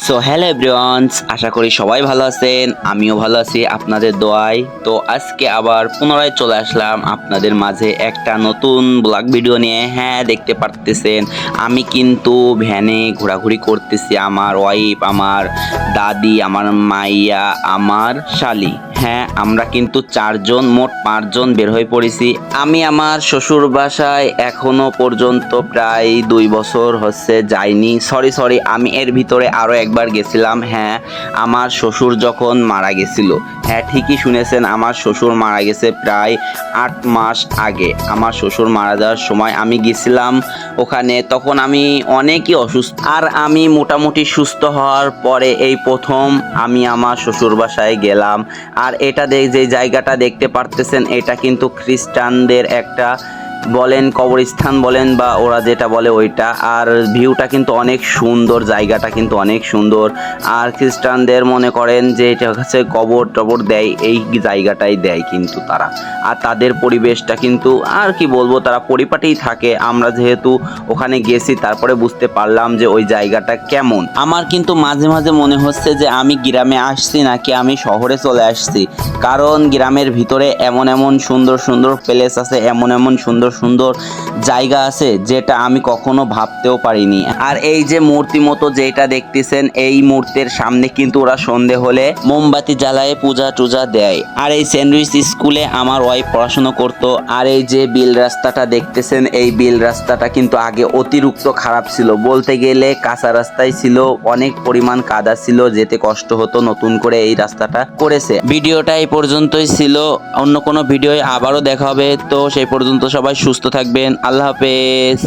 So hello everyone's, আশা করি সবাই ভালো আছেন। আমিও ভালো আছি আপনাদের দোয়ায়। তো আজকে আবার পুনরায় চলে আসলাম আপনাদের মাঝে একটা নতুন ব্লগ ভিডিও নিয়ে। হ্যাঁ, দেখতে পারতেছেন আমি কিন্তু ভ্যানে ঘোরাঘুরি করতেছি। আমার ওয়াইফ, আমার দাদি, আমার মাইয়া, আমার শালি। হ্যাঁ, আমরা কিন্তু চারজন, মোট 5 জন বের হয়ে পড়েছি। আমি আমার শ্বশুর বাসায় এখনো পর্যন্ত প্রায় 2 বছর হচ্ছে যাইনি। সরি, আমি এর ভিতরে আরো একবার গেছিলাম। হ্যাঁ, আমার শ্বশুর যখন মারা গেছিল। হ্যাঁ, ঠিকই শুনেছেন, আমার শ্বশুর মারা গেছে প্রায় 8 মাস আগে। আমার শ্বশুর মারা যাওয়ার সময় আমি গেছিলাম ওখানে। তখন আমি অনেকই অসুস্থ, আর আমি মোটামুটি সুস্থ হওয়ার পরে এই প্রথম আমি আমার শ্বশুর বাসায় গেলাম। আর এটা যে জায়গাটা দেখতে পারতেছেন, এটা কিন্তু খ্রিস্টানদের একটা বলেন কবরস্থান বলেন বা ওরা যেটা বলে ওইটা। আর ভিউটা কিন্তু অনেক সুন্দর, জায়গাটা কিন্তু অনেক সুন্দর। আর খ্রিস্টানদের মনে করেন যে এটা হচ্ছে কবর টবর দেয়, এই জায়গাটাই দেয় কিন্তু তারা। আর তাদের পরিবেশটা কিন্তু আর কি বলবো, তারা পরিপাটিই থাকে। আমরা যেহেতু ওখানে গেছি, তারপরে বুঝতে পারলাম যে ওই জায়গাটা কেমন। আমার কিন্তু মাঝে মাঝে মনে হচ্ছে যে আমি গ্রামে আসছি নাকি আমি শহরে চলে আসছি। কারণ গ্রামের ভিতরে এমন এমন সুন্দর সুন্দর প্লেস আছে, এমন এমন সুন্দর সুন্দর জায়গা আছে যেটা আমি কখনো ভাবতেও পারিনি। আর এই যে মূর্তি মতো যেটা দেখতেছেন, এই মূর্তির সামনে কিন্তু ওরা সন্ধে হলে মোমবাতি জ্বালায় পূজা টুজা দেয়। আর এই স্যান্ডউইচ স্কুলে আমার ওয়াইফ পড়াশোনা করতো। আর এই যে বিল রাস্তাটা দেখতেছেন, এই বিল রাস্তাটা কিন্তু আগে অতিরিক্ত খারাপ ছিল, বলতে গেলে কাঁচা রাস্তায় ছিল, অনেক পরিমাণ কাদা ছিল, যেতে কষ্ট হতো। নতুন করে এই রাস্তাটা করেছে। ভিডিওটা এই পর্যন্তই ছিল, অন্য কোনো ভিডিও আবারও দেখা হবে। তো সেই পর্যন্ত সবাই সুস্থ থাকবেন। আল্লাহ হাফেজ।